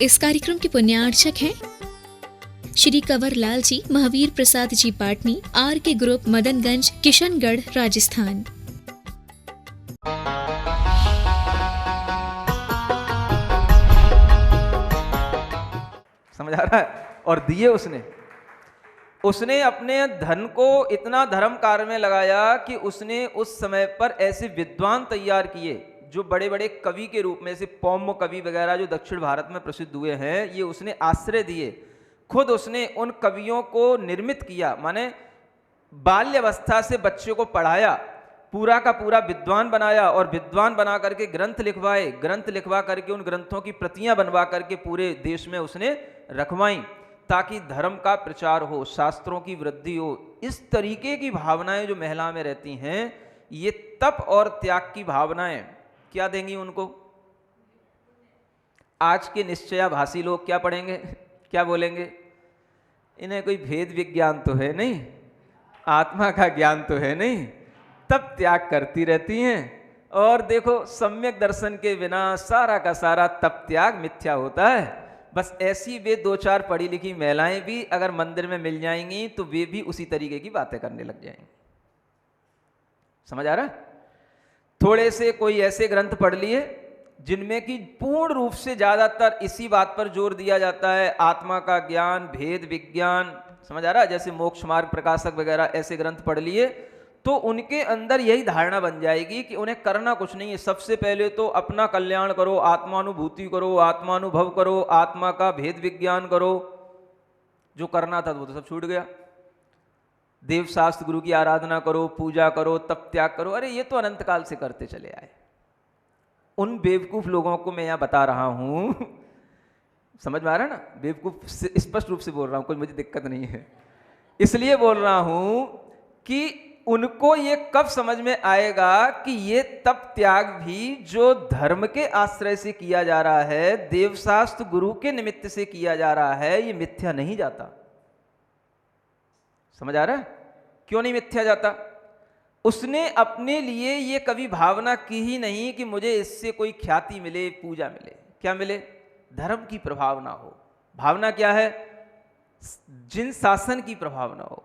इस कार्यक्रम के पुण्यार्चक हैं श्री कंवर लाल जी, महावीर प्रसाद जी पाटनी, आर के ग्रुप, मदनगंज, किशनगढ़, राजस्थान। समझ आ रहा है? और दिए उसने अपने धन को इतना धर्म कार्य में लगाया कि उसने उस समय पर ऐसे विद्वान तैयार किए जो बड़े बड़े कवि के रूप में, से पौम कवि वगैरह जो दक्षिण भारत में प्रसिद्ध हुए हैं, ये उसने आश्रय दिए। खुद उसने उन कवियों को निर्मित किया, माने बाल्यावस्था से बच्चे को पढ़ाया, पूरा का पूरा विद्वान बनाया, और विद्वान बना करके ग्रंथ लिखवाए, ग्रंथ लिखवा करके उन ग्रंथों की प्रतियां बनवा करके पूरे देश में उसने रखवाई, ताकि धर्म का प्रचार हो, शास्त्रों की वृद्धि हो। इस तरीके की भावनाएं जो महिला में रहती हैं, ये तप और त्याग की भावनाएं क्या देंगी उनको? आज के निश्चयाभासी लोग क्या पढ़ेंगे, क्या बोलेंगे? इन्हें कोई भेद विज्ञान तो है नहीं, आत्मा का ज्ञान तो है नहीं, तब त्याग करती रहती हैं। और देखो, सम्यक दर्शन के बिना सारा का सारा तप त्याग मिथ्या होता है। बस ऐसी वे दो चार पढ़ी लिखी महिलाएं भी अगर मंदिर में मिल जाएंगी तो वे भी उसी तरीके की बातें करने लग जाएंगी। समझ आ रहा है? थोड़े से कोई ऐसे ग्रंथ पढ़ लिए जिनमें कि पूर्ण रूप से ज्यादातर इसी बात पर जोर दिया जाता है, आत्मा का ज्ञान, भेद विज्ञान। समझ आ रहा है? जैसे मोक्ष मार्ग प्रकाशक वगैरह ऐसे ग्रंथ पढ़ लिए तो उनके अंदर यही धारणा बन जाएगी कि उन्हें करना कुछ नहीं है, सबसे पहले तो अपना कल्याण करो, आत्मानुभूति करो, आत्मानुभव करो, आत्मा का भेद विज्ञान करो। जो करना था वो तो सब छूट गया। देव शास्त्र गुरु की आराधना करो, पूजा करो, तप त्याग करो। अरे ये तो अनंत काल से करते चले आए। उन बेवकूफ लोगों को मैं यहां बता रहा हूं, समझ में आ रहा है ना? बेवकूफ स्पष्ट रूप से बोल रहा हूं, कोई मुझे दिक्कत नहीं है। इसलिए बोल रहा हूं कि उनको ये कब समझ में आएगा कि ये तप त्याग भी जो धर्म के आश्रय से किया जा रहा है, देवशास्त्र गुरु के निमित्त से किया जा रहा है, ये मिथ्या नहीं जाता। समझ आ रहा है? क्यों नहीं मिथ्या जाता? उसने अपने लिए ये कभी भावना की ही नहीं कि मुझे इससे कोई ख्याति मिले, पूजा मिले। क्या मिले? धर्म की प्रभावना हो। भावना क्या है? जिन शासन की प्रभावना हो।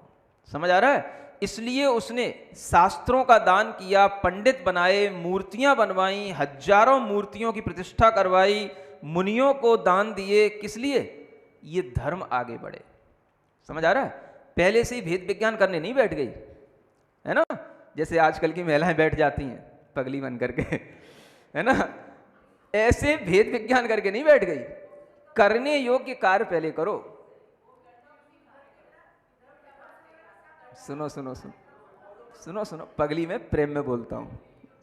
समझ आ रहा है? इसलिए उसने शास्त्रों का दान किया, पंडित बनाए, मूर्तियां बनवाई, हजारों मूर्तियों की प्रतिष्ठा करवाई, मुनियों को दान दिए। किस लिए? ये धर्म आगे बढ़े। समझ आ रहा है? पहले से ही भेद विज्ञान करने नहीं बैठ गई, है ना? जैसे आजकल की महिलाएं बैठ जाती हैं पगली बन करके, है ना? ऐसे भेद विज्ञान करके नहीं बैठ गई। करने योग्य कार्य पहले करो। सुनो सुनो सुनो सुनो सुनो, पगली में प्रेम में बोलता हूं।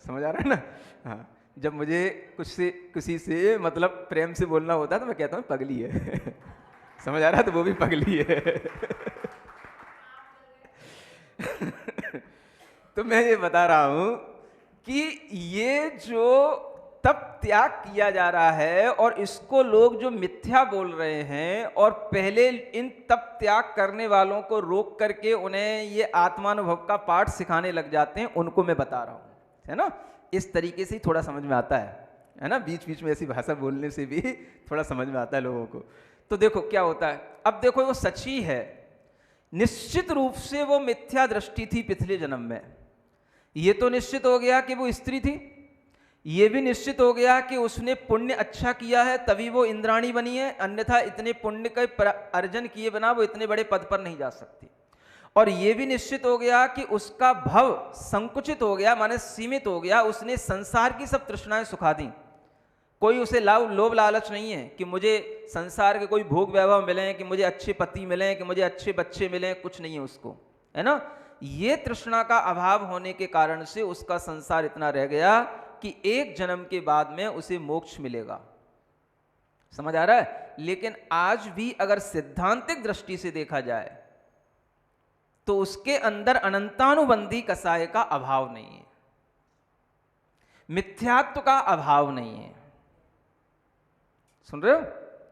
समझ आ रहा है ना? हाँ, जब मुझे किसी से मतलब प्रेम से बोलना होता है तो मैं कहता हूं पगली है। समझ आ रहा है? तो वो भी पगली है। तो मैं ये बता रहा हूं कि ये जो तप त्याग किया जा रहा है और इसको लोग जो मिथ्या बोल रहे हैं, और पहले इन तप त्याग करने वालों को रोक करके उन्हें ये आत्मानुभव का पाठ सिखाने लग जाते हैं, उनको मैं बता रहा हूं, है ना? इस तरीके से ही थोड़ा समझ में आता है ना? बीच बीच में ऐसी भाषा बोलने से भी थोड़ा समझ में आता है लोगों को। तो देखो क्या होता है। अब देखो, वो सच्ची है, निश्चित रूप से वो मिथ्या दृष्टि थी पिछले जन्म में। ये तो निश्चित हो गया कि वो स्त्री थी, ये भी निश्चित हो गया कि उसने पुण्य अच्छा किया है तभी वो इंद्राणी बनी है, अन्यथा इतने पुण्य का अर्जन किए बिना वो इतने बड़े पद पर नहीं जा सकती। और ये भी निश्चित हो गया कि उसका भव संकुचित हो गया, माने सीमित हो गया। उसने संसार की सब तृष्णाएं सुखा दी। कोई उसे लोभ लालच नहीं है कि मुझे संसार के कोई भोग वैभव मिले, कि मुझे अच्छे पति मिले, कि मुझे अच्छे बच्चे मिले, कुछ नहीं है उसको, है ना? ये तृष्णा का अभाव होने के कारण से उसका संसार इतना रह गया कि एक जन्म के बाद में उसे मोक्ष मिलेगा। समझ आ रहा है? लेकिन आज भी अगर सिद्धांतिक दृष्टि से देखा जाए तो उसके अंदर अनंतानुबंधी कसाय का अभाव नहीं है, मिथ्यात्व का अभाव नहीं है। सुन रहे हो?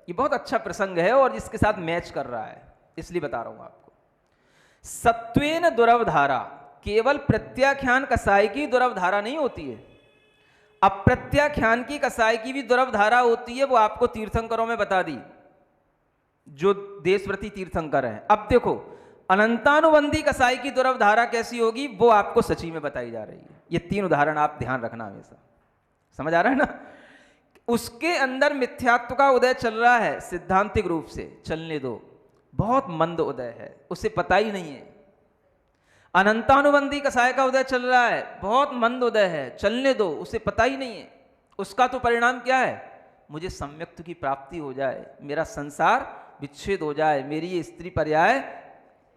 ये बहुत अच्छा प्रसंग है और इसके साथ मैच कर रहा है, इसलिए बता रहा हूं आपको। सत्वेन दुरवधारा, केवल प्रत्याख्यान कसाय की दुरवधारा नहीं होती है। अप्रत्याख्यान की कसाय की भी दुर्लभ धारा होती है, वो आपको तीर्थंकरों में बता दी, जो देशव्रती तीर्थंकर हैं। अब देखो अनंतानुबंधी कसाई की दुर्लभ धारा कैसी होगी, वो आपको सची में बताई जा रही है। ये 3 उदाहरण आप ध्यान रखना हमेशा, समझ आ रहा है ना। उसके अंदर मिथ्यात्व का उदय चल रहा है, सिद्धांतिक रूप से चलने दो, बहुत मंद उदय है, उसे पता ही नहीं है। अनंतानुबंधी कसाय का उदय चल रहा है, बहुत मंद उदय है, चलने दो, उसे पता ही नहीं है। उसका तो परिणाम क्या है, मुझे सम्यक्त्व की प्राप्ति हो जाए, मेरा संसार विच्छेद हो जाए, मेरी ये स्त्री पर्याय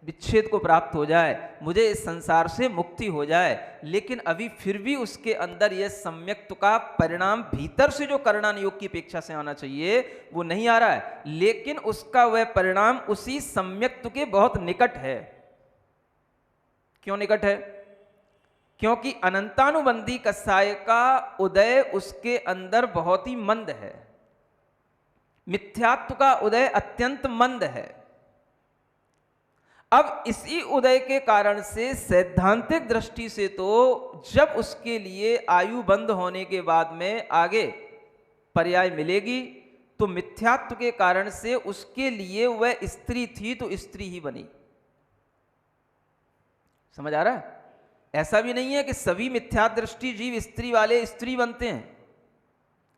विच्छेद को प्राप्त हो जाए, मुझे इस संसार से मुक्ति हो जाए। लेकिन अभी फिर भी उसके अंदर यह सम्यक्त्व का परिणाम भीतर से जो करणान योग की अपेक्षा से आना चाहिए वो नहीं आ रहा है, लेकिन उसका वह परिणाम उसी सम्यक्त्व के बहुत निकट है। क्यों निकट है? क्योंकि अनंतानुबंधी कसाय का उदय उसके अंदर बहुत ही मंद है, मिथ्यात्व का उदय अत्यंत मंद है। अब इसी उदय के कारण से सैद्धांतिक दृष्टि से तो जब उसके लिए आयु बंद होने के बाद में आगे पर्याय मिलेगी, तो मिथ्यात्व के कारण से उसके लिए वह स्त्री थी तो स्त्री ही बनी। समझ आ रहा है? ऐसा भी नहीं है कि सभी मिथ्या दृष्टि जीव स्त्री वाले स्त्री बनते हैं,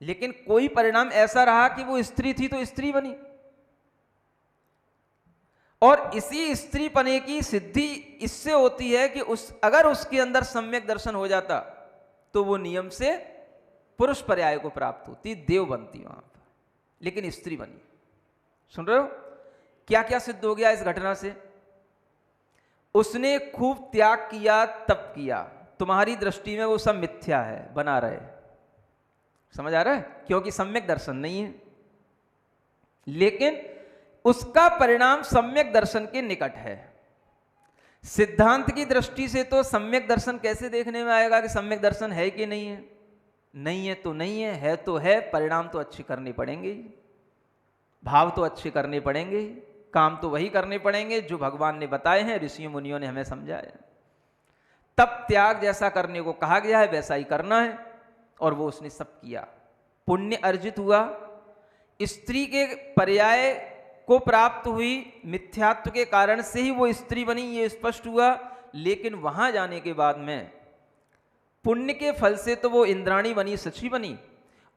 लेकिन कोई परिणाम ऐसा रहा कि वो स्त्री थी तो स्त्री बनी। और इसी स्त्री पने की सिद्धि इससे होती है कि अगर उसके अंदर सम्यक दर्शन हो जाता तो वो नियम से पुरुष पर्याय को प्राप्त होती, देव बनती वहां पर, लेकिन स्त्री बनी। सुन रहे हो क्या क्या सिद्ध हो गया इस घटना से? उसने खूब त्याग किया, तप किया, तुम्हारी दृष्टि में वो सब मिथ्या है, बना रहे। समझ आ रहा है? क्योंकि सम्यक दर्शन नहीं है, लेकिन उसका परिणाम सम्यक दर्शन के निकट है। सिद्धांत की दृष्टि से तो सम्यक दर्शन कैसे देखने में आएगा कि सम्यक दर्शन है कि नहीं है? नहीं है तो नहीं है तो है, परिणाम तो अच्छे करने पड़ेंगे, भाव तो अच्छे करने पड़ेंगे, काम तो वही करने पड़ेंगे जो भगवान ने बताए हैं, ऋषियों मुनियों ने हमें समझाया। तब त्याग जैसा करने को कहा गया है वैसा ही करना है, और वो उसने सब किया। पुण्य अर्जित हुआ, स्त्री के पर्याय को प्राप्त हुई, मिथ्यात्व के कारण से ही वो स्त्री बनी, ये स्पष्ट हुआ। लेकिन वहां जाने के बाद में पुण्य के फल से तो वो इंद्राणी बनी, सची बनी,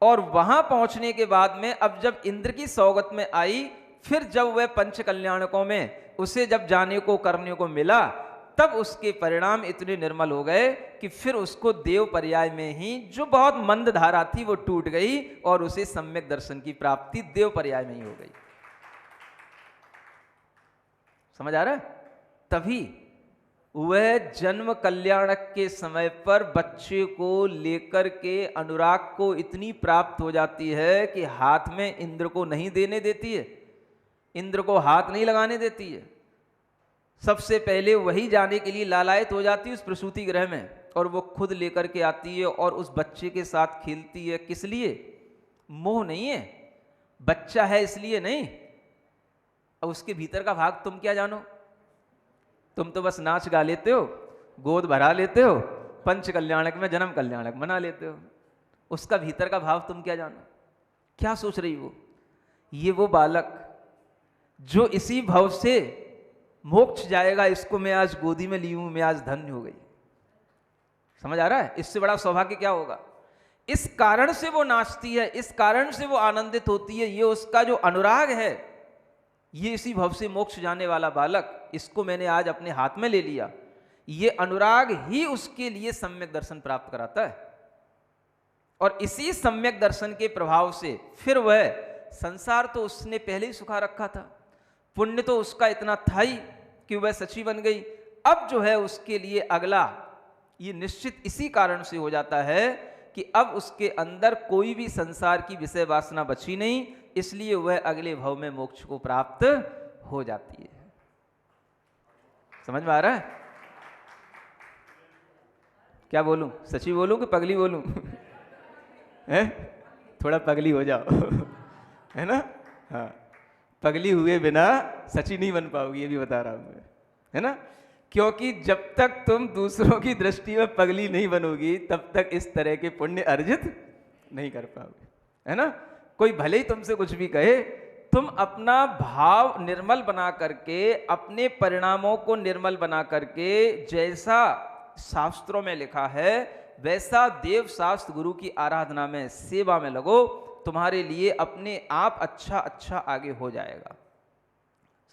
और वहां पहुंचने के बाद में अब जब इंद्र की सौगत में आई, फिर जब वह पंच कल्याणकों में उसे जब जाने को करने को मिला, तब उसके परिणाम इतने निर्मल हो गए कि फिर उसको देव पर्याय में ही जो बहुत मंद धारा थी वो टूट गई, और उसे सम्यक दर्शन की प्राप्ति देव पर्याय में ही हो गई। समझ आ रहा है? तभी वह जन्म कल्याणक के समय पर बच्चे को लेकर के अनुराग को इतनी प्राप्त हो जाती है कि हाथ में इंद्र को नहीं देने देती है, इंद्र को हाथ नहीं लगाने देती है। सबसे पहले वही जाने के लिए लालायित हो जाती है उस प्रसूति गृह में, और वो खुद लेकर के आती है और उस बच्चे के साथ खेलती है। किस लिए? मोह नहीं है, बच्चा है इसलिए नहीं। अब उसके भीतर का भाग तुम क्या जानो? तुम तो बस नाच गा लेते हो, गोद भरा लेते हो, पंच कल्याणक में जन्म कल्याणक बना लेते हो। उसका भीतर का भाव तुम क्या जानो? क्या सोच रही वो? ये वो बालक जो इसी भाव से मोक्ष जाएगा, इसको मैं आज गोदी में ली हूं, मैं आज धन्य हो गई। समझ आ रहा है? इससे बड़ा सौभाग्य क्या होगा? इस कारण से वो नाचती है, इस कारण से वो आनंदित होती है। ये उसका जो अनुराग है, ये इसी भव से मोक्ष जाने वाला बालक, इसको मैंने आज अपने हाथ में ले लिया। ये अनुराग ही उसके लिए सम्यक दर्शन प्राप्त कराता है, और इसी सम्यक दर्शन के प्रभाव से फिर वह संसार तो उसने पहले ही सुखा रखा था, पुण्य तो उसका इतना था ही कि वह सची बन गई। अब जो है उसके लिए अगला ये निश्चित इसी कारण से हो जाता है कि अब उसके अंदर कोई भी संसार की विषय वासना बची नहीं, इसलिए वह अगले भव में मोक्ष को प्राप्त हो जाती है। समझ में आ रहा है? क्या बोलूं? सची बोलूं कि पगली बोलूं? है? थोड़ा पगली हो जाओ है ना? हाँ, पगली हुए बिना सची नहीं बन पाओगी, ये भी बता रहा हूं मैं, है ना? क्योंकि जब तक तुम दूसरों की दृष्टि में पगली नहीं बनोगी तब तक इस तरह के पुण्य अर्जित नहीं कर पाओगे, है ना। कोई भले ही तुमसे कुछ भी कहे, तुम अपना भाव निर्मल बना करके, अपने परिणामों को निर्मल बना करके, जैसा शास्त्रों में लिखा है वैसा देव शास्त्र गुरु की आराधना में, सेवा में लगो, तुम्हारे लिए अपने आप अच्छा अच्छा आगे हो जाएगा।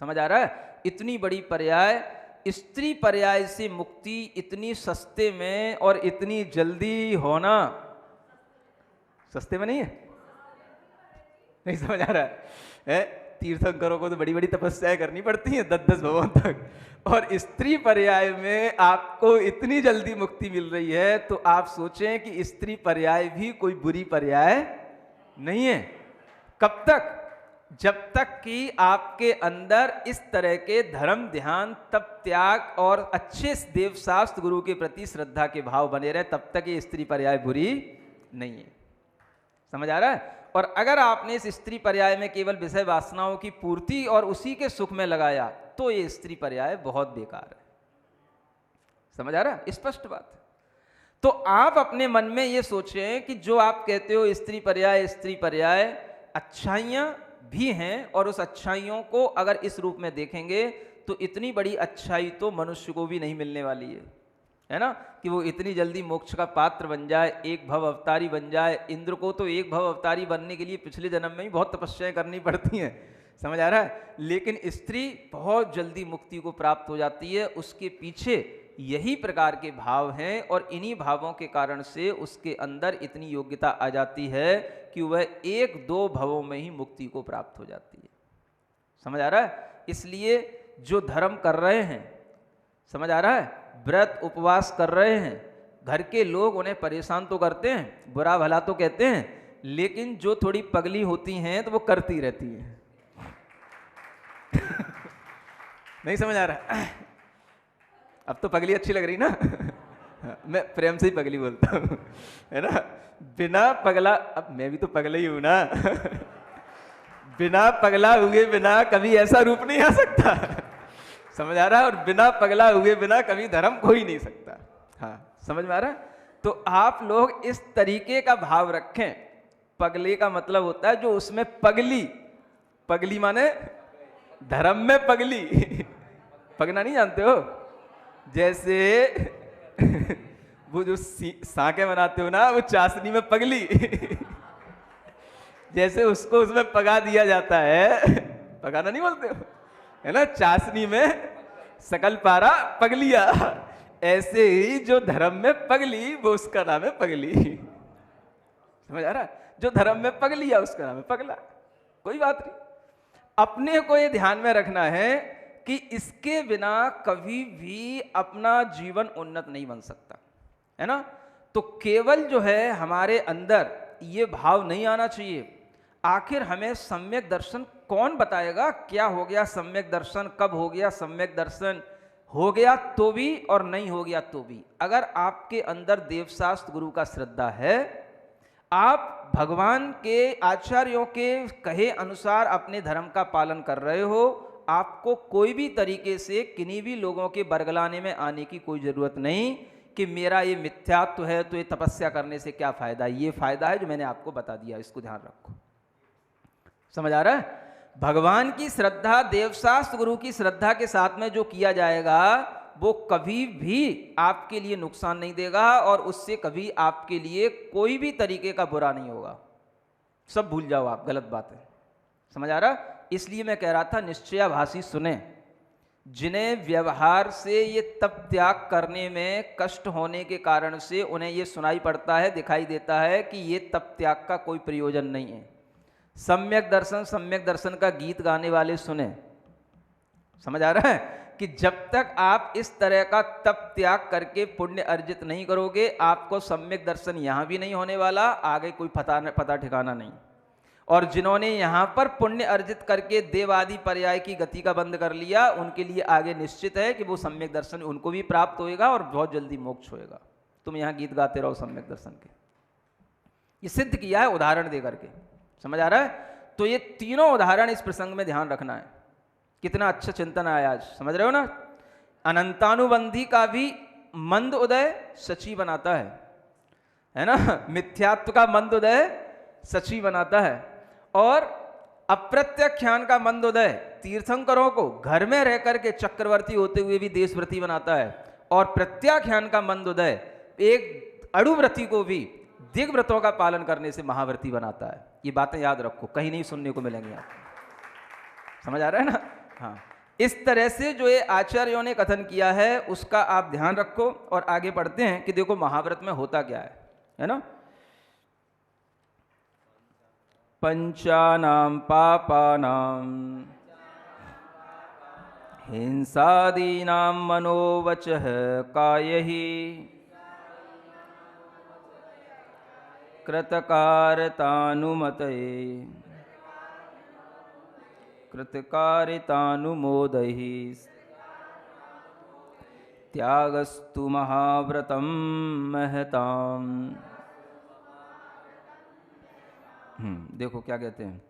समझ आ रहा है। इतनी बड़ी पर्याय, स्त्री पर्याय से मुक्ति इतनी सस्ते में और इतनी जल्दी होना, सस्ते में नहीं है, नहीं समझ आ रहा है। तीर्थंकरों को तो बड़ी बड़ी तपस्याएं करनी पड़ती हैं 10-10 भवों तक, और स्त्री पर्याय में आपको इतनी जल्दी मुक्ति मिल रही है, तो आप सोचें कि स्त्री पर्याय भी कोई बुरी पर्याय नहीं है। कब तक? जब तक कि आपके अंदर इस तरह के धर्म, ध्यान, तप, त्याग और अच्छे देव शास्त्र गुरु के प्रति श्रद्धा के भाव बने रहे, तब तक ये स्त्री पर्याय बुरी नहीं है। समझ आ रहा है। और अगर आपने इस स्त्री पर्याय में केवल विषय वासनाओं की पूर्ति और उसी के सुख में लगाया, तो ये स्त्री पर्याय बहुत बेकार है। समझ आ रहा है। स्पष्ट बात है। तो आप अपने मन में ये सोचें कि जो आप कहते हो स्त्री पर्याय, अच्छाइयां भी हैं, और उस अच्छाइयों को अगर इस रूप में देखेंगे तो इतनी बड़ी अच्छाई तो मनुष्य को भी नहीं मिलने वाली है ना, कि वो इतनी जल्दी मोक्ष का पात्र बन जाए, एक भव अवतारी बन जाए। इंद्र को तो एक भव अवतारी बनने के लिए पिछले जन्म में ही बहुत तपस्याएं करनी पड़ती हैं। समझ आ रहा है। लेकिन स्त्री बहुत जल्दी मुक्ति को प्राप्त हो जाती है। उसके पीछे यही प्रकार के भाव हैं, और इन्हीं भावों के कारण से उसके अंदर इतनी योग्यता आ जाती है कि वह 1-2 भवों में ही मुक्ति को प्राप्त हो जाती है। समझ आ रहा है। इसलिए जो धर्म कर रहे हैं, समझ आ रहा है, व्रत उपवास कर रहे हैं, घर के लोग उन्हें परेशान तो करते हैं, बुरा भला तो कहते हैं, लेकिन जो थोड़ी पगली होती हैं तो वो करती रहती हैं। नहीं समझ आ रहा। अब तो पगली अच्छी लग रही ना। मैं प्रेम से ही पगली बोलता हूँ, है ना। बिना पगला, अब मैं भी तो पगला ही हूं ना। बिना पगला हुए बिना कभी ऐसा रूप नहीं आ सकता। समझ आ रहा है। और बिना पगला हुए बिना कभी धर्म हो ही नहीं सकता। हाँ, समझ में आ रहा है। तो आप लोग इस तरीके का भाव रखें। पगले का मतलब होता है जो उसमें पगली, पगली माने धर्म में पगली। पगना नहीं जानते हो? जैसे वो जो सांके बनाते हो ना, वो चाशनी में पगली। जैसे उसको उसमें पगा दिया जाता है, पगाना नहीं बोलते हो, है ना, चाशनी में सकल पारा पगलिया। ऐसे ही जो धर्म में पगली, वो उसका नाम है पगली। समझ आ रहा है। जो धर्म में पगलिया उसका नाम है पगला। कोई बात नहीं। अपने को ये ध्यान में रखना है कि इसके बिना कभी भी अपना जीवन उन्नत नहीं बन सकता, है ना। तो केवल जो है हमारे अंदर ये भाव नहीं आना चाहिए, आखिर हमें सम्यक दर्शन कौन बताएगा, क्या हो गया सम्यक दर्शन, कब हो गया सम्यक दर्शन, हो गया तो भी और नहीं हो गया तो भी। अगर आपके अंदर देवशास्त्र गुरु का श्रद्धा है, आप भगवान के आचार्यों के कहे अनुसार अपने धर्म का पालन कर रहे हो, आपको कोई भी तरीके से किन्हीं भी लोगों के बरगलाने में आने की कोई जरूरत नहीं कि मेरा ये मिथ्यात्व है तो ये तपस्या करने से क्या फायदा। ये फायदा है जो मैंने आपको बता दिया, इसको ध्यान रखो। समझ आ रहा है। भगवान की श्रद्धा, देवशास्त्र गुरु की श्रद्धा के साथ में जो किया जाएगा वो कभी भी आपके लिए नुकसान नहीं देगा, और उससे कभी आपके लिए कोई भी तरीके का बुरा नहीं होगा। सब भूल जाओ आप, गलत बात है। समझ आ रहा। इसलिए मैं कह रहा था निश्चयाभासी सुने, जिन्हें व्यवहार से ये तप त्याग करने में कष्ट होने के कारण से उन्हें ये सुनाई पड़ता है, दिखाई देता है कि ये तप त्याग का कोई प्रयोजन नहीं है। सम्यक दर्शन का गीत गाने वाले सुने। समझ आ रहा है कि जब तक आप इस तरह का तप त्याग करके पुण्य अर्जित नहीं करोगे, आपको सम्यक दर्शन यहां भी नहीं होने वाला, आगे कोई पता ठिकाना नहीं। और जिन्होंने यहां पर पुण्य अर्जित करके देवादि पर्याय की गति का बंद कर लिया, उनके लिए आगे निश्चित है कि वो सम्यक दर्शन उनको भी प्राप्त होएगा और बहुत जल्दी मोक्ष होएगा। तुम यहां गीत गाते रहो सम्यक दर्शन के, ये सिद्ध किया है उदाहरण दे करके। समझ आ रहा है। तो ये तीनों उदाहरण इस प्रसंग में ध्यान रखना है। कितना अच्छा चिंतन आया आज, समझ रहे हो ना। अनंतानुबंधी का भी मंद उदय सची बनाता है ना। मिथ्यात्व का मंद उदय सची बनाता है, और अप्रत्याख्यान का मंद उदय तीर्थंकरों को घर में रह करके चक्रवर्ती होते हुए भी देशव्रती बनाता है, और प्रत्याख्यान का मंद उदय एक अड़ुव्रती को भी दिग्व्रतों का पालन करने से महाव्रती बनाता है। ये बातें याद रखो, कहीं नहीं सुनने को मिलेंगी आपको। समझ आ रहा है ना? हाँ, इस तरह से जो ये आचार्यों ने कथन किया है उसका आप ध्यान रखो, और आगे बढ़ते हैं कि देखो महाव्रत में होता क्या है ना। पंचानाम पापानाम हिंसादीनाम मनोवचः कायहि कृतकारतानुमतये कृतकारितानुमोदैहि त्यागस्तु महाव्रतम महताम। देखो क्या कहते हैं,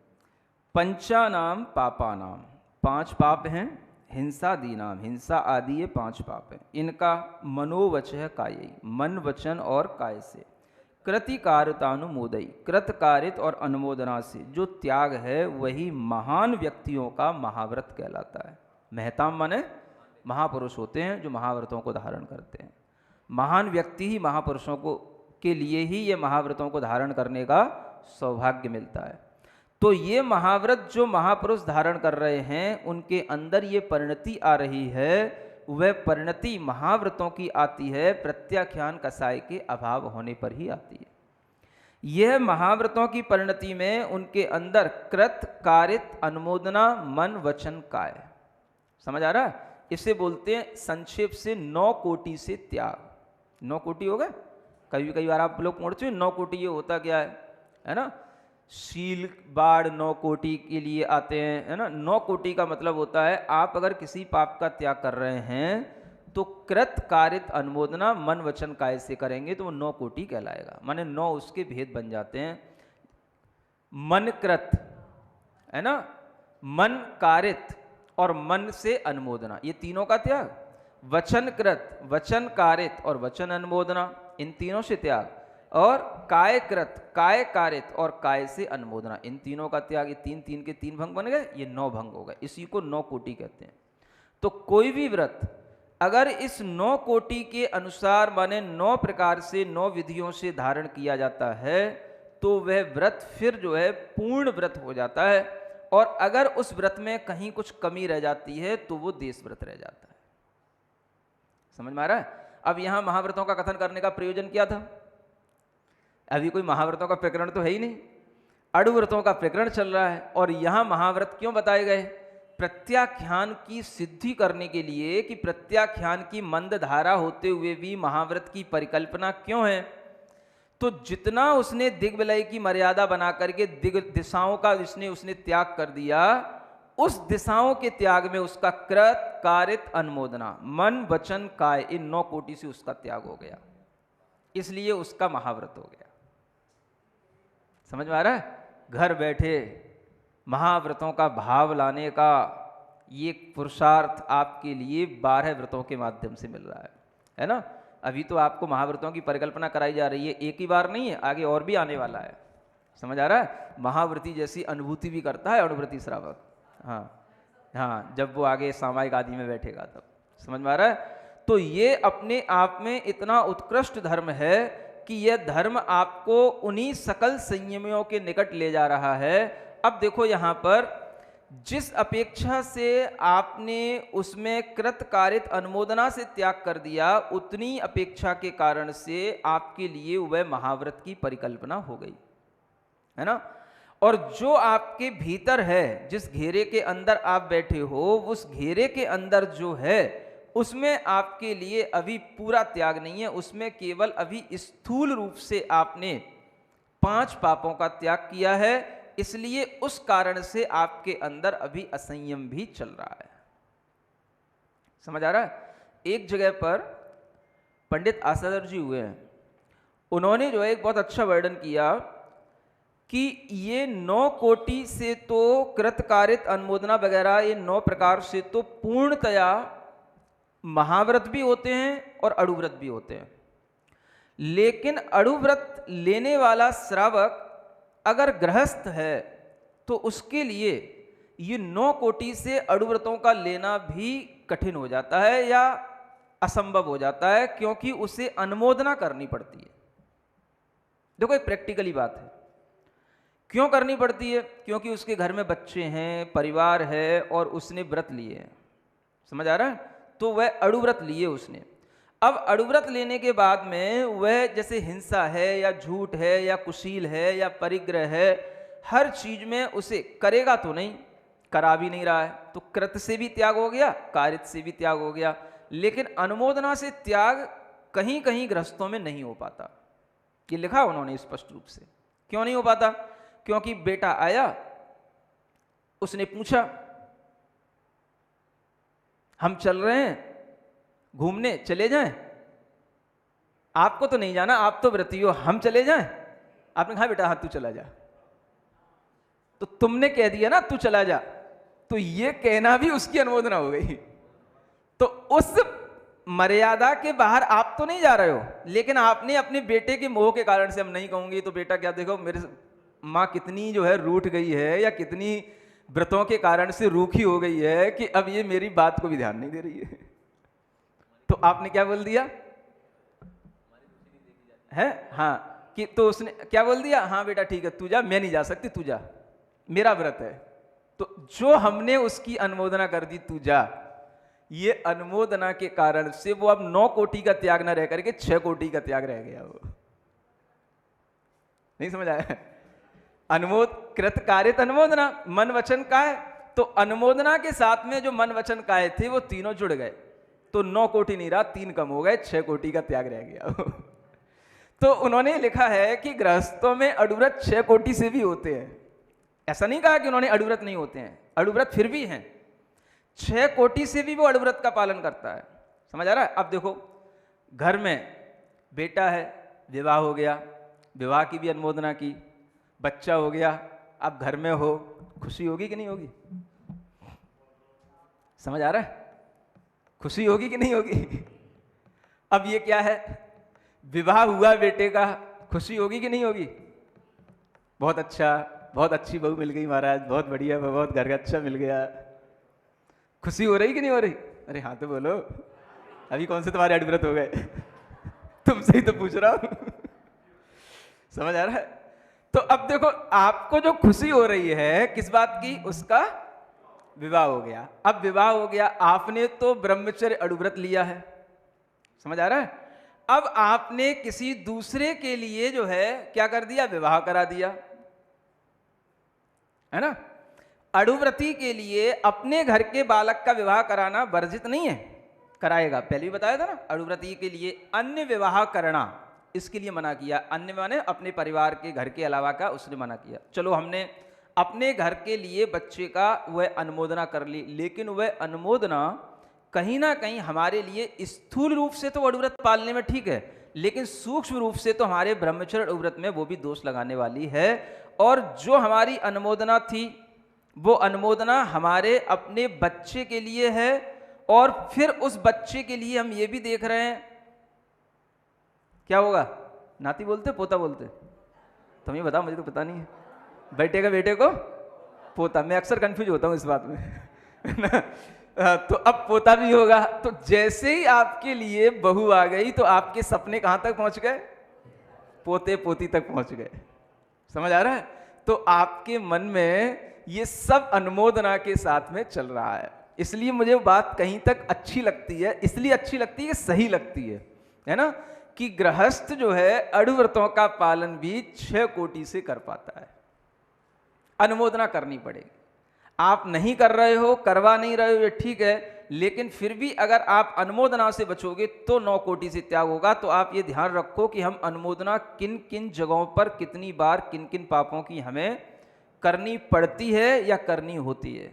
पंचानाम पापानाम, 5 पाप हैं, हिंसादीनाम, हिंसा आदि ये 5 पाप हैं, इनका मनोवचः कायी, मन वचन और काय से, कृतिकारितानुमोदयी, कृतकारित और अनुमोदना से जो त्याग है वही महान व्यक्तियों का महाव्रत कहलाता है। महताम माने महापुरुष होते हैं जो महाव्रतों को धारण करते हैं। महान व्यक्ति ही महापुरुषों को के लिए ही ये महाव्रतों को धारण करने का सौभाग्य मिलता है। तो ये महाव्रत जो महापुरुष धारण कर रहे हैं उनके अंदर ये परिणति आ रही है, वह परिणति महाव्रतों की आती है, प्रत्याख्यान कसाय के अभाव होने पर ही आती है। यह महाव्रतों की परिणति में उनके अंदर कृत कारित अनुमोदना मन वचन काय, समझ आ रहा है? इसे बोलते हैं संक्षेप से 9 कोटि से त्याग। 9 कोटि हो गए, कई बार आप लोग पढ़ते हो 9 कोटि, ये होता क्या है ना। शील बाढ़ 9 कोटि के लिए आते हैं, है ना। 9 कोटि का मतलब होता है आप अगर किसी पाप का त्याग कर रहे हैं तो कृत कारित अनुमोदना मन वचन काय से करेंगे तो वो 9 कोटि कहलाएगा, माने 9 उसके भेद बन जाते हैं। मन कृत है ना, मन कारित और मन से अनुमोदना, ये तीनों का त्याग। वचन कृत, वचन कारित और वचन अनुमोदना, इन तीनों से त्याग। और काय कृत, काय कारित और काय से अनुमोदना, इन तीनों का त्याग। ये 3 के 3 भंग बन गए, ये 9 भंग हो गए, इसी को 9 कोटि कहते हैं। तो कोई भी व्रत अगर इस 9 कोटि के अनुसार माने 9 प्रकार से 9 विधियों से धारण किया जाता है तो वह व्रत फिर जो है पूर्ण व्रत हो जाता है। और अगर उस व्रत में कहीं कुछ कमी रह जाती है तो वो देश व्रत रह जाता है। समझ में आ रहा है? अब यहां महाव्रतों का कथन करने का प्रयोजन क्या था? अभी कोई महाव्रतों का प्रकरण तो है ही नहीं, अड़ुव्रतों का प्रकरण चल रहा है। और यहां महाव्रत क्यों बताए गए? प्रत्याख्यान की सिद्धि करने के लिए, कि प्रत्याख्यान की मंद धारा होते हुए भी महाव्रत की परिकल्पना क्यों है। तो जितना उसने दिग्विलय की मर्यादा बना करके दिशाओं का उसने त्याग कर दिया, उस दिशाओं के त्याग में उसका कृत कारित अनुमोदना मन वचन काय, इन 9 कोटि से उसका त्याग हो गया, इसलिए उसका महाव्रत हो गया। समझ में आ रहा है? घर बैठे महाव्रतों का भाव लाने का ये पुरुषार्थ आपके लिए 12 व्रतों के माध्यम से मिल रहा है ना। अभी तो आपको महाव्रतों की परिकल्पना कराई जा रही है, एक ही बार नहीं है, आगे और भी आने वाला है। समझ आ रहा है? महाव्रती जैसी अनुभूति भी करता है अणुव्रती श्रावक। हाँ, जब वो आगे सामायिक आदि में बैठेगा तब। समझ में आ रहा है? तो ये अपने आप में इतना उत्कृष्ट धर्म है कि यह धर्म आपको उन्हीं सकल संयमियों के निकट ले जा रहा है। अब देखो यहां पर जिस अपेक्षा से आपने उसमें कृतकारित अनुमोदना से त्याग कर दिया, उतनी अपेक्षा के कारण से आपके लिए वह महाव्रत की परिकल्पना हो गई, है ना। और जो आपके भीतर है, जिस घेरे के अंदर आप बैठे हो, उस घेरे के अंदर जो है उसमें आपके लिए अभी पूरा त्याग नहीं है, उसमें केवल अभी स्थूल रूप से आपने 5 पापों का त्याग किया है। इसलिए उस कारण से आपके अंदर अभी असंयम भी चल रहा है। समझ आ रहा है? एक जगह पर पंडित आसादर जी हुए हैं, उन्होंने जो है एक बहुत अच्छा वर्णन किया कि ये 9 कोटि से तो कृतकारित अनुमोदना वगैरह, ये 9 प्रकार से तो पूर्णतया महाव्रत भी होते हैं और अड़ुव्रत भी होते हैं। लेकिन अड़ुव्रत लेने वाला श्रावक अगर गृहस्थ है तो उसके लिए ये 9 कोटि से अड़ुव्रतों का लेना भी कठिन हो जाता है या असंभव हो जाता है, क्योंकि उसे अनुमोदना करनी पड़ती है। देखो एक प्रैक्टिकली बात है, क्यों करनी पड़ती है? क्योंकि उसके घर में बच्चे हैं, परिवार है और उसने व्रत लिए हैं। समझ आ रहा है? तो वह अड़ुव्रत लिए उसने। अब अड़ुव्रत लेने के बाद में वह जैसे हिंसा है या झूठ है या कुशील है या परिग्रह है, हर चीज में उसे करेगा तो नहीं, करा भी नहीं रहा है, तो कृत से भी त्याग हो गया, कारित से भी त्याग हो गया। लेकिन अनुमोदना से त्याग कहीं कहीं गृहस्थों में नहीं हो पाता। ये लिखा उन्होंने स्पष्ट रूप से। क्यों नहीं हो पाता? क्योंकि बेटा आया, उसने पूछा हम चल रहे हैं घूमने, चले जाएं? आपको तो नहीं जाना, आप तो व्रती हो, हम चले जाएं? आपने कहा बेटा हाँ तू चला जा। तो तुमने कह दिया ना तू चला जा, तो ये कहना भी उसकी अनुमोदना हो गई। तो उस मर्यादा के बाहर आप तो नहीं जा रहे हो, लेकिन आपने अपने बेटे के मोह के कारण से, हम नहीं कहूंगी तो बेटा क्या, देखो मेरे माँ कितनी जो है रूठ गई है या कितनी व्रतों के कारण से रूखी हो गई है कि अब ये मेरी बात को भी ध्यान नहीं दे रही है। तो आपने क्या बोल दिया है? हाँ, कि तो उसने क्या बोल दिया? हाँ बेटा ठीक है तू जा, मैं नहीं जा सकती, तू जा, मेरा व्रत है। तो जो हमने उसकी अनुमोदना कर दी तू जा, ये अनुमोदना के कारण से वो अब 9 कोटि का त्याग ना रह करके 6 कोटि का त्याग रह गया। वो नहीं समझ आया? अनुमोद कृत कारित अनुमोदना, मन वचन काय, तो अनुमोदना के साथ में जो मन वचन काय थे वो तीनों जुड़ गए, तो 9 कोटि नहीं रहा, 3 कम हो गए, 6 कोटि का त्याग रह गया। तो उन्होंने लिखा है कि गृहस्थों में अड़ुव्रत 6 कोटि से भी होते हैं। ऐसा नहीं कहा कि उन्होंने अड़ुव्रत नहीं होते हैं, अड़ुव्रत फिर भी हैं। 6 कोटि से भी वो अड़ुव्रत का पालन करता है। समझ आ रहा है? अब देखो घर में बेटा है, विवाह हो गया, विवाह की भी अनुमोदना की, बच्चा हो गया, अब घर में हो, खुशी होगी कि नहीं होगी? समझ आ रहा है? खुशी होगी कि नहीं होगी? अब ये क्या है, विवाह हुआ बेटे का, खुशी होगी कि नहीं होगी? बहुत अच्छा, बहुत अच्छी बहू मिल गई महाराज, बहुत बढ़िया, बहुत घर का अच्छा मिल गया, खुशी हो रही कि नहीं हो रही? अरे हाँ तो बोलो, अभी कौन से तुम्हारे अड़ुव्रत हो गए? तुमसे ही तो पूछ रहा हूं। समझ आ रहा है? तो अब देखो आपको जो खुशी हो रही है किस बात की? उसका विवाह हो गया। अब विवाह हो गया, आपने तो ब्रह्मचर्य अड़ुव्रत लिया है। समझ आ रहा है? अब आपने किसी दूसरे के लिए जो है क्या कर दिया? विवाह करा दिया, है ना? अड़ुव्रती के लिए अपने घर के बालक का विवाह कराना वर्जित नहीं है, कराएगा। पहले भी बताया था ना, अड़ुव्रती के लिए अन्य विवाह करना, इसके लिए मना किया। अन्य माने अपने परिवार के घर के अलावा का, उसने मना किया। चलो हमने अपने घर के लिए बच्चे का वह अनुमोदना कर ली, लेकिन वह अनुमोदना कहीं ना कहीं हमारे लिए स्थूल रूप से तो अड़ुव्रत पालने में ठीक है, लेकिन सूक्ष्म रूप से तो हमारे ब्रह्मचर्य अड़ुव्रत में वो भी दोष लगाने वाली है। और जो हमारी अनुमोदना थी वो अनुमोदना हमारे अपने बच्चे के लिए है, और फिर उस बच्चे के लिए हम ये भी देख रहे हैं क्या होगा? नाती बोलते पोता बोलते? तुम ही बताओ, मुझे तो पता नहीं है। बेटे का बेटे को पोता, मैं अक्सर कंफ्यूज होता हूं इस बात में। तो अब पोता भी होगा। तो जैसे ही आपके लिए बहू आ गई तो आपके सपने कहां तक पहुंच गए? पोते पोती तक पहुंच गए। समझ आ रहा है? तो आपके मन में ये सब अनुमोदना के साथ में चल रहा है। इसलिए मुझे वो बात कहीं तक अच्छी लगती है, इसलिए अच्छी लगती है, सही लगती है ना, कि गृहस्थ जो है अड़ुव्रतों का पालन भी 6 कोटि से कर पाता है। अनुमोदना करनी पड़ेगी। आप नहीं कर रहे हो, करवा नहीं रहे हो, ये ठीक है, लेकिन फिर भी अगर आप अनुमोदना से बचोगे तो 9 कोटि से त्याग होगा। तो आप ये ध्यान रखो कि हम अनुमोदना किन किन जगहों पर, कितनी बार, किन किन पापों की हमें करनी पड़ती है या करनी होती है।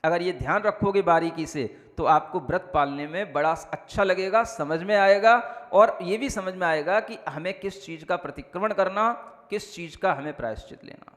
अगर ये ध्यान रखोगे बारीकी से तो आपको व्रत पालने में बड़ा अच्छा लगेगा, समझ में आएगा, और ये भी समझ में आएगा कि हमें किस चीज़ का प्रतिक्रमण करना, किस चीज़ का हमें प्रायश्चित लेना।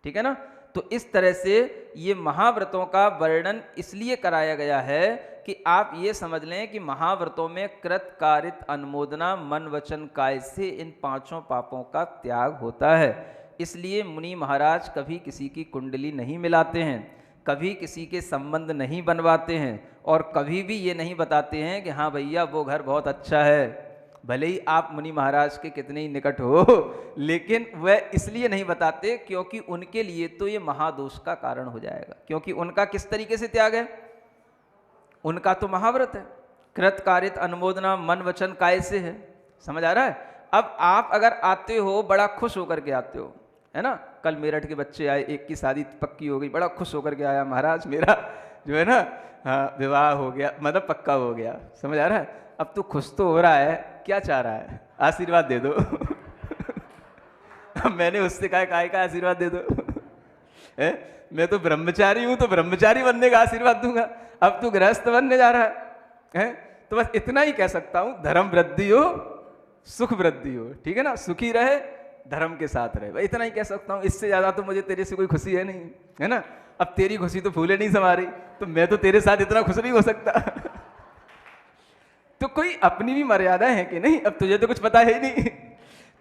ठीक है ना? तो इस तरह से ये महाव्रतों का वर्णन इसलिए कराया गया है कि आप ये समझ लें कि महाव्रतों में कृत कारित अनुमोदना मन वचन काय से इन पांचों पापों का त्याग होता है। इसलिए मुनि महाराज कभी किसी की कुंडली नहीं मिलाते हैं, कभी किसी के संबंध नहीं बनवाते हैं और कभी भी ये नहीं बताते हैं कि हाँ भैया वो घर बहुत अच्छा है, भले ही आप मुनि महाराज के कितने ही निकट हो, लेकिन वह इसलिए नहीं बताते क्योंकि उनके लिए तो ये महादोष का कारण हो जाएगा। क्योंकि उनका किस तरीके से त्याग है, उनका तो महाव्रत है, कृत कारित अनुमोदना मन वचन काय से है। समझ आ रहा है? अब आप अगर आते हो बड़ा खुश होकर के आते हो, है ना, कल मेरठ के बच्चे आए, एक की शादी पक्की हो गई, बड़ा खुश होकर के आया, महाराज मेरा जो है ना, हाँ विवाह हो गया, मतलब पक्का हो गया। समझ आ रहा है? अब तो खुश तो हो रहा है, क्या चाह रहा है, आशीर्वाद दे दो। अब मैंने उससे कहा काय का आशीर्वाद दे दो। मैं तो ब्रह्मचारी हूं, तो ब्रह्मचारी बनने का आशीर्वाद दूंगा, अब तू गृहस्थ बनने जा रहा है? तो बस इतना ही कह सकता हूं, धर्म वृद्धि हो सुख वृद्धि हो, ठीक है ना, सुखी रहे धर्म के साथ रहे, इतना ही कह सकता हूं। इससे ज्यादा तो मुझे तेरे से कोई खुशी है नहीं, है ना। अब तेरी खुशी तो फूले नहीं समा रही, तो मैं तो तेरे साथ इतना खुश नहीं हो सकता। तो कोई अपनी भी मर्यादा है कि नहीं, अब तुझे तो कुछ पता है ही नहीं।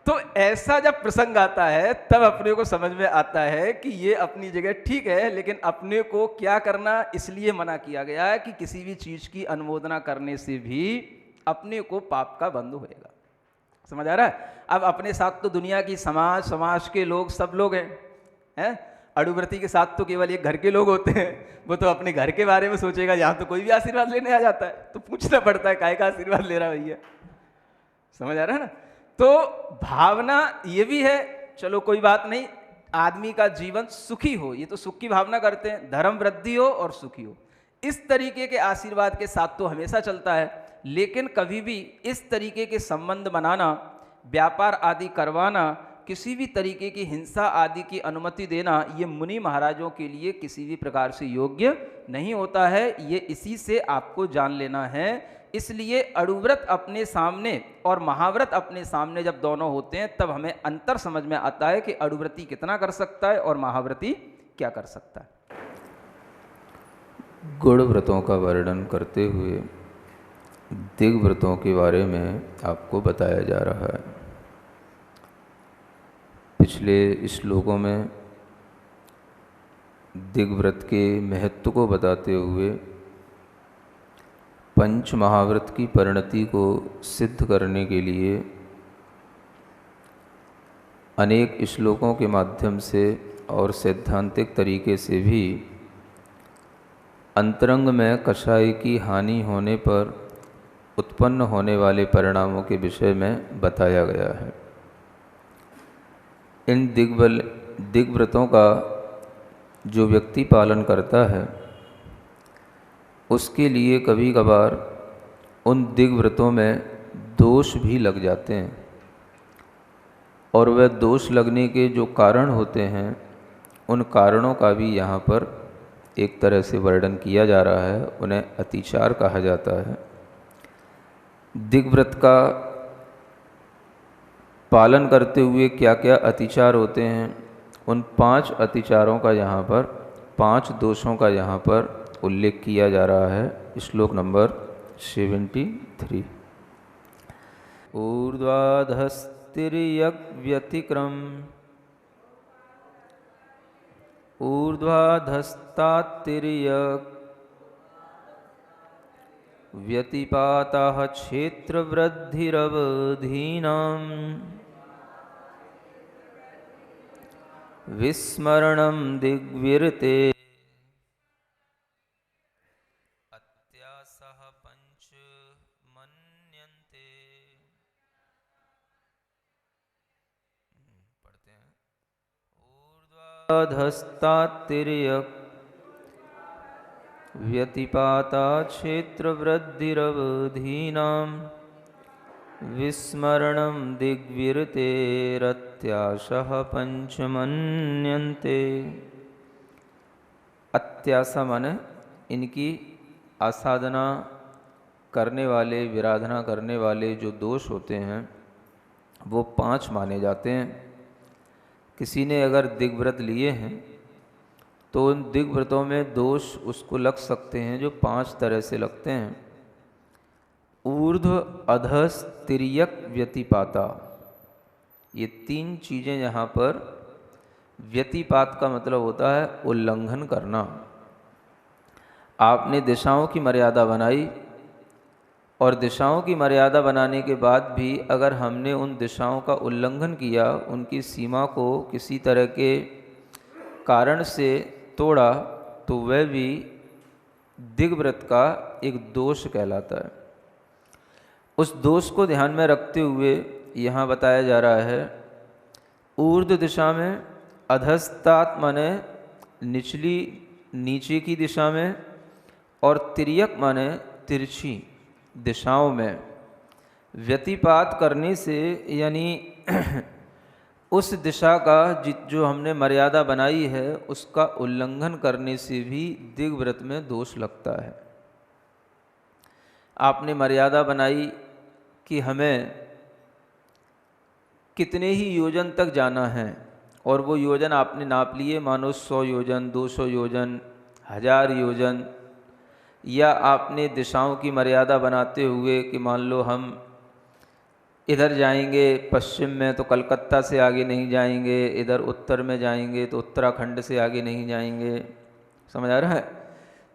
तो ऐसा जब प्रसंग आता है तब अपने को समझ में आता है कि ये अपनी जगह ठीक है, लेकिन अपने को क्या करना इसलिए मना किया गया है कि किसी भी चीज की अनुमोदना करने से भी अपने को पाप का बंध होएगा। समझ आ रहा है? अब अपने साथ तो दुनिया की समाज के लोग सब लोग हैं? अड़ुव्रती के साथ तो केवल एक घर के लोग होते हैं, वो तो अपने घर के बारे में सोचेगा। यहाँ तो कोई भी आशीर्वाद लेने आ जाता है, तो पूछना पड़ता है काय का आशीर्वाद ले रहा भैया। समझ आ रहा है ना? तो भावना ये भी है, चलो कोई बात नहीं, आदमी का जीवन सुखी हो, ये तो सुख की भावना करते हैं, धर्म वृद्धि हो और सुखी हो, इस तरीके के आशीर्वाद के साथ तो हमेशा चलता है। लेकिन कभी भी इस तरीके के संबंध बनाना, व्यापार आदि करवाना, किसी भी तरीके की हिंसा आदि की अनुमति देना, ये मुनि महाराजों के लिए किसी भी प्रकार से योग्य नहीं होता है। ये इसी से आपको जान लेना है। इसलिए अड़ुव्रत अपने सामने और महाव्रत अपने सामने जब दोनों होते हैं तब हमें अंतर समझ में आता है कि अड़ुव्रती कितना कर सकता है और महाव्रती क्या कर सकता है। गुण व्रतों का वर्णन करते हुए दिग्व्रतों के बारे में आपको बताया जा रहा है। पिछले श्लोकों में दिग्व्रत के महत्व को बताते हुए पंच महाव्रत की परिणति को सिद्ध करने के लिए अनेक श्लोकों के माध्यम से और सैद्धांतिक तरीके से भी अंतरंग में कषाय की हानि होने पर उत्पन्न होने वाले परिणामों के विषय में बताया गया है। इन दिग्व्रतों का जो व्यक्ति पालन करता है उसके लिए कभी कभार उन दिग्व्रतों में दोष भी लग जाते हैं, और वह दोष लगने के जो कारण होते हैं उन कारणों का भी यहाँ पर एक तरह से वर्णन किया जा रहा है। उन्हें अतिचार कहा जाता है। दिग्व्रत का पालन करते हुए क्या क्या अतिचार होते हैं, उन 5 अतिचारों का यहाँ पर, 5 दोषों का यहाँ पर उल्लेख किया जा रहा है। श्लोक नंबर 73। ऊर्ध्वाधस्तिर्यग्व्यतिक्रम ऊर्ध्वाधस्तातिर्यग् व्यतिपातः क्षेत्रवृद्धिरवधीनाम् विस्मरणं दिग्विरते अत्यासः पंच मन्यन्ते। पढ़ते हैं। ऊर्ध्वाधस्तातिर्यग् व्यतिपाता क्षेत्रवृद्धिरवधीनां विस्मरणं दिग्विरतेरत्याशः पंचमन्यन्ते। अत्याशा माने इनकी आसाधना करने वाले, विराधना करने वाले जो दोष होते हैं वो 5 माने जाते हैं। किसी ने अगर दिग्व्रत लिए हैं तो उन दिग्व्रतों में दोष उसको लग सकते हैं जो 5 तरह से लगते हैं। ऊर्ध्व, अधस, तिर्यक, व्यतिपाता, ये 3 चीज़ें यहाँ पर, व्यतिपात का मतलब होता है उल्लंघन करना। आपने दिशाओं की मर्यादा बनाई और दिशाओं की मर्यादा बनाने के बाद भी अगर हमने उन दिशाओं का उल्लंघन किया, उनकी सीमा को किसी तरह के कारण से तोड़ा, तो वह भी दिग्व्रत का एक दोष कहलाता है। उस दोष को ध्यान में रखते हुए यहाँ बताया जा रहा है, ऊर्ध्व दिशा में, अधस्तात माने निचली नीचे की दिशा में, और तिर्यक माने तिरछी दिशाओं में व्यतिपात करने से, यानी उस दिशा का जो हमने मर्यादा बनाई है उसका उल्लंघन करने से भी दिग्व्रत में दोष लगता है। आपने मर्यादा बनाई कि हमें कितने ही योजन तक जाना है और वो योजन आपने नाप लिए, मानो 100 योजन, 200 योजन, 1000 योजन, या आपने दिशाओं की मर्यादा बनाते हुए कि मान लो हम इधर जाएंगे पश्चिम में तो कलकत्ता से आगे नहीं जाएंगे, इधर उत्तर में जाएंगे तो उत्तराखंड से आगे नहीं जाएंगे, समझ आ रहा है,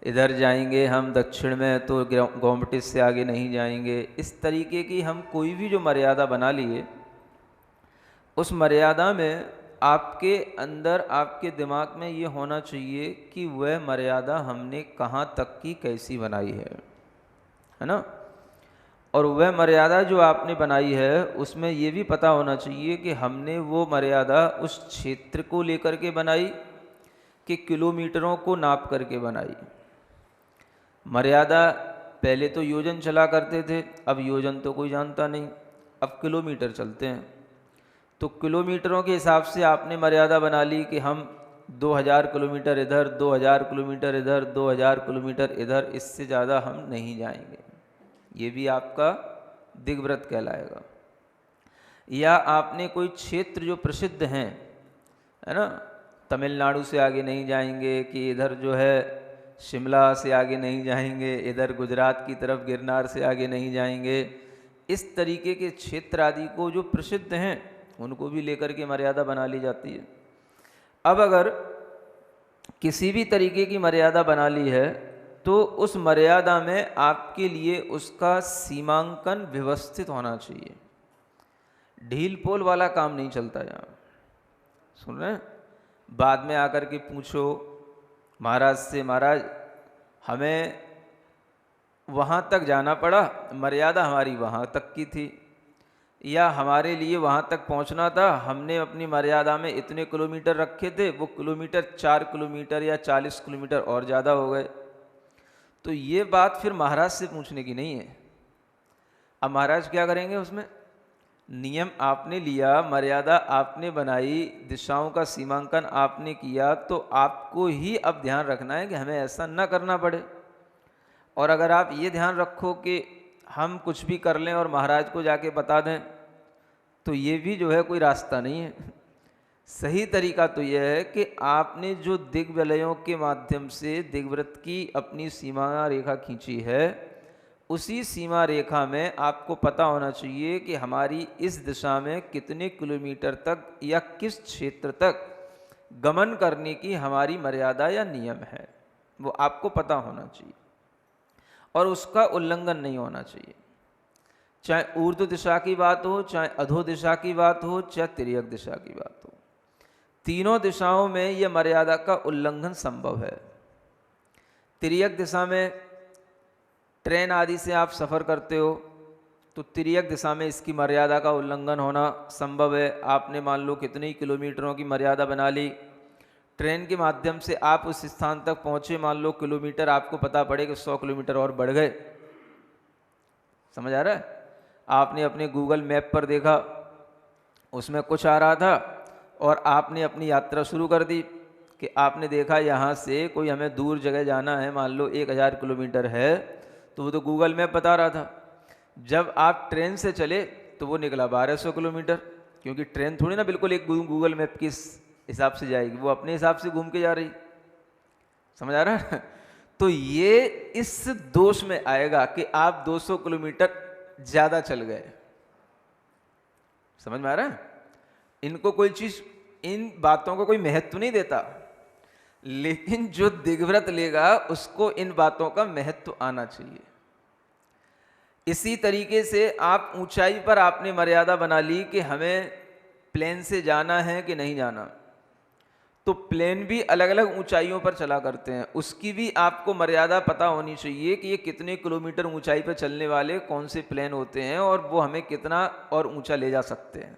इधर जाएंगे हम दक्षिण में तो गोमटी से आगे नहीं जाएंगे। इस तरीके की हम कोई भी जो मर्यादा बना लिए, उस मर्यादा में आपके अंदर, आपके दिमाग में ये होना चाहिए कि वह मर्यादा हमने कहाँ तक की कैसी बनाई है ना। और वह मर्यादा जो आपने बनाई है उसमें ये भी पता होना चाहिए कि हमने वो मर्यादा उस क्षेत्र को लेकर के बनाई कि किलोमीटरों को नाप करके बनाई। मर्यादा पहले तो योजन चला करते थे, अब योजन तो कोई जानता नहीं, अब किलोमीटर चलते हैं। तो किलोमीटरों के हिसाब से आपने मर्यादा बना ली कि हम 2000 किलोमीटर इधर, 2000 किलोमीटर इधर, 2000 किलोमीटर इधर, इससे ज़्यादा हम नहीं जाएंगे। ये भी आपका दिग्व्रत कहलाएगा। या आपने कोई क्षेत्र जो प्रसिद्ध हैं, है ना, तमिलनाडु से आगे नहीं जाएंगे, कि इधर जो है शिमला से आगे नहीं जाएंगे, इधर गुजरात की तरफ गिरनार से आगे नहीं जाएंगे। इस तरीके के क्षेत्र आदि को जो प्रसिद्ध हैं उनको भी लेकर के मर्यादा बना ली जाती है। अब अगर किसी भी तरीके की मर्यादा बना ली है तो उस मर्यादा में आपके लिए उसका सीमांकन व्यवस्थित होना चाहिए। ढील पोल वाला काम नहीं चलता यहाँ, सुन रहे हैं। बाद में आकर के पूछो महाराज से, महाराज हमें वहाँ तक जाना पड़ा, मर्यादा हमारी वहाँ तक की थी, या हमारे लिए वहाँ तक पहुँचना था, हमने अपनी मर्यादा में इतने किलोमीटर रखे थे, वो किलोमीटर 4 किलोमीटर या 40 किलोमीटर और ज़्यादा हो गए। तो ये बात फिर महाराज से पूछने की नहीं है। अब महाराज क्या करेंगे उसमें? नियम आपने लिया, मर्यादा आपने बनाई, दिशाओं का सीमांकन आपने किया, तो आपको ही अब ध्यान रखना है कि हमें ऐसा न करना पड़े। और अगर आप ये ध्यान रखो कि हम कुछ भी कर लें और महाराज को जाके बता दें, तो ये भी जो है कोई रास्ता नहीं है। सही तरीका तो यह है कि आपने जो दिग्वलयों के माध्यम से दिग्व्रत की अपनी सीमा रेखा खींची है, उसी सीमा रेखा में आपको पता होना चाहिए कि हमारी इस दिशा में कितने किलोमीटर तक या किस क्षेत्र तक गमन करने की हमारी मर्यादा या नियम है, वो आपको पता होना चाहिए और उसका उल्लंघन नहीं होना चाहिए। चाहे ऊर्ध्व दिशा की बात हो, चाहे अधो दिशा की बात हो, चाहे तिर्यक दिशा की बात हो, तीनों दिशाओं में यह मर्यादा का उल्लंघन संभव है। तिर्यक दिशा में ट्रेन आदि से आप सफ़र करते हो तो तिर्यक दिशा में इसकी मर्यादा का उल्लंघन होना संभव है। आपने मान लो कितने ही किलोमीटरों की मर्यादा बना ली, ट्रेन के माध्यम से आप उस स्थान तक पहुँचे, मान लो किलोमीटर आपको पता पड़े कि 100 किलोमीटर और बढ़ गए, समझ आ रहा है। आपने अपने गूगल मैप पर देखा, उसमें कुछ आ रहा था और आपने अपनी यात्रा शुरू कर दी कि आपने देखा यहाँ से कोई हमें दूर जगह जाना है, मान लो 1000 किलोमीटर है, तो वो तो गूगल मैप बता रहा था। जब आप ट्रेन से चले तो वो निकला 1200 किलोमीटर, क्योंकि ट्रेन थोड़ी ना बिल्कुल एक गूगल मैप के हिसाब से जाएगी, वो अपने हिसाब से घूम के जा रही। समझ आ रहा है? तो ये इस दोष में आएगा कि आप 200 किलोमीटर ज्यादा चल गए। समझ में आ रहा है? इनको कोई चीज, इन बातों को कोई महत्व नहीं देता, लेकिन जो दिग्व्रत लेगा उसको इन बातों का महत्व आना चाहिए। इसी तरीके से आप ऊंचाई पर आपने मर्यादा बना ली कि हमें प्लेन से जाना है कि नहीं जाना, तो प्लेन भी अलग अलग ऊंचाइयों पर चला करते हैं, उसकी भी आपको मर्यादा पता होनी चाहिए कि ये कितने किलोमीटर ऊंचाई पर चलने वाले कौन से प्लेन होते हैं और वो हमें कितना और ऊंचा ले जा सकते हैं।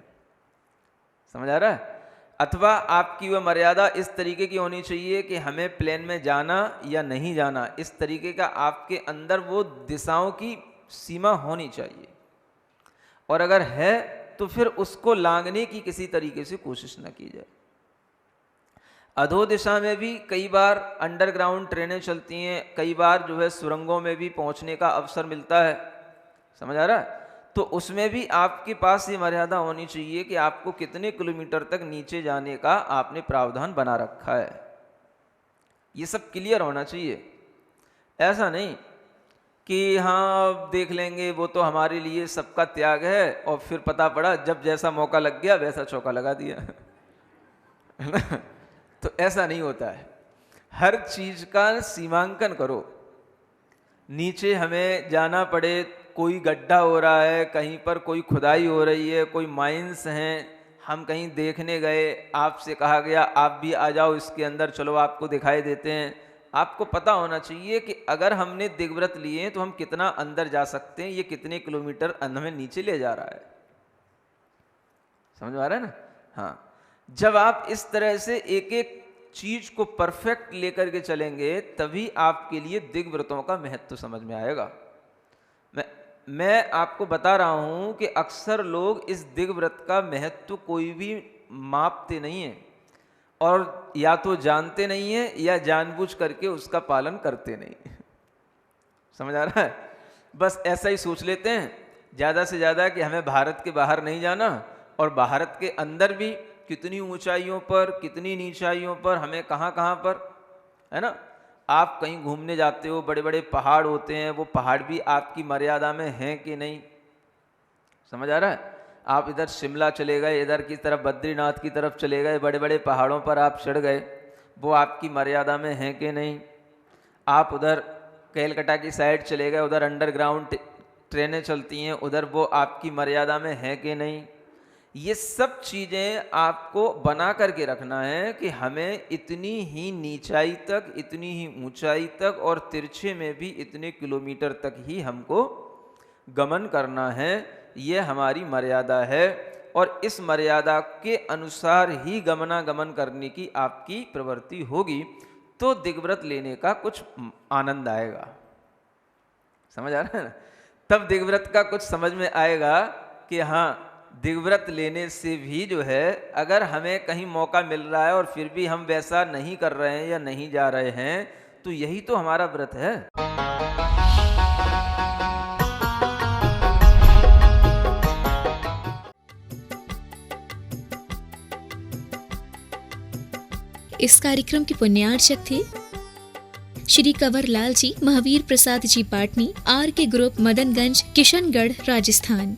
समझ आ रहा है? अथवा आपकी वह मर्यादा इस तरीके की होनी चाहिए कि हमें प्लेन में जाना या नहीं जाना, इस तरीके का आपके अंदर वो दिशाओं की सीमा होनी चाहिए। और अगर है तो फिर उसको लांघने की किसी तरीके से कोशिश न की जाए। अधो दिशा में भी कई बार अंडरग्राउंड ट्रेनें चलती हैं, कई बार जो है सुरंगों में भी पहुंचने का अवसर मिलता है। समझ आ रहा है? तो उसमें भी आपके पास ये मर्यादा होनी चाहिए कि आपको कितने किलोमीटर तक नीचे जाने का आपने प्रावधान बना रखा है। ये सब क्लियर होना चाहिए। ऐसा नहीं कि हाँ देख लेंगे, वो तो हमारे लिए सबका त्याग है, और फिर पता पड़ा जब जैसा मौका लग गया वैसा चौका लगा दिया। है ना? तो ऐसा नहीं होता है। हर चीज का सीमांकन करो। नीचे हमें जाना पड़े, कोई गड्ढा हो रहा है, कहीं पर कोई खुदाई हो रही है, कोई माइंस हैं, हम कहीं देखने गए, आपसे कहा गया आप भी आ जाओ इसके अंदर, चलो आपको दिखाई देते हैं। आपको पता होना चाहिए कि अगर हमने दिग्व्रत लिए तो हम कितना अंदर जा सकते हैं, ये कितने किलोमीटर हमें नीचे ले जा रहा है। समझ में आ रहा है ना? हाँ, जब आप इस तरह से एक एक चीज को परफेक्ट लेकर के चलेंगे तभी आपके लिए दिग्व्रतों का महत्व समझ में आएगा। मैं आपको बता रहा हूं कि अक्सर लोग इस दिग्व्रत का महत्व कोई भी मापते नहीं है, और या तो जानते नहीं है या जानबूझ करके उसका पालन करते नहीं। समझ आ रहा है? बस ऐसा ही सोच लेते हैं ज़्यादा से ज़्यादा कि हमें भारत के बाहर नहीं जाना, और भारत के अंदर भी कितनी ऊंचाइयों पर, कितनी नीचाइयों पर, हमें कहाँ कहाँ पर, है ना? आप कहीं घूमने जाते हो, बड़े बड़े पहाड़ होते हैं, वो पहाड़ भी आपकी मर्यादा में हैं कि नहीं। समझ आ रहा है? आप इधर शिमला चले गए, इधर की तरफ बद्रीनाथ की तरफ चले गए, बड़े बड़े पहाड़ों पर आप चढ़ गए, वो आपकी मर्यादा में हैं कि नहीं। आप उधर कैलकाटा की साइड चले गए, उधर अंडरग्राउंड ट्रेनें चलती हैं, उधर वो आपकी मर्यादा में हैं कि नहीं। ये सब चीज़ें आपको बना करके रखना है कि हमें इतनी ही नीचाई तक, इतनी ही ऊंचाई तक, और तिरछे में भी इतने किलोमीटर तक ही हमको गमन करना है। ये हमारी मर्यादा है, और इस मर्यादा के अनुसार ही गमनागमन करने की आपकी प्रवृत्ति होगी तो दिग्व्रत लेने का कुछ आनंद आएगा। समझ आ रहा है ना? तब दिग्व्रत का कुछ समझ में आएगा कि हाँ, दिग्व्रत लेने से भी जो है, अगर हमें कहीं मौका मिल रहा है और फिर भी हम वैसा नहीं कर रहे हैं या नहीं जा रहे हैं, तो यही तो हमारा व्रत है। इस कार्यक्रम के पुण्यार्चक थे श्री कंवर लाल जी, महावीर प्रसाद जी पाटनी, आर के ग्रुप, मदनगंज, किशनगढ़, राजस्थान।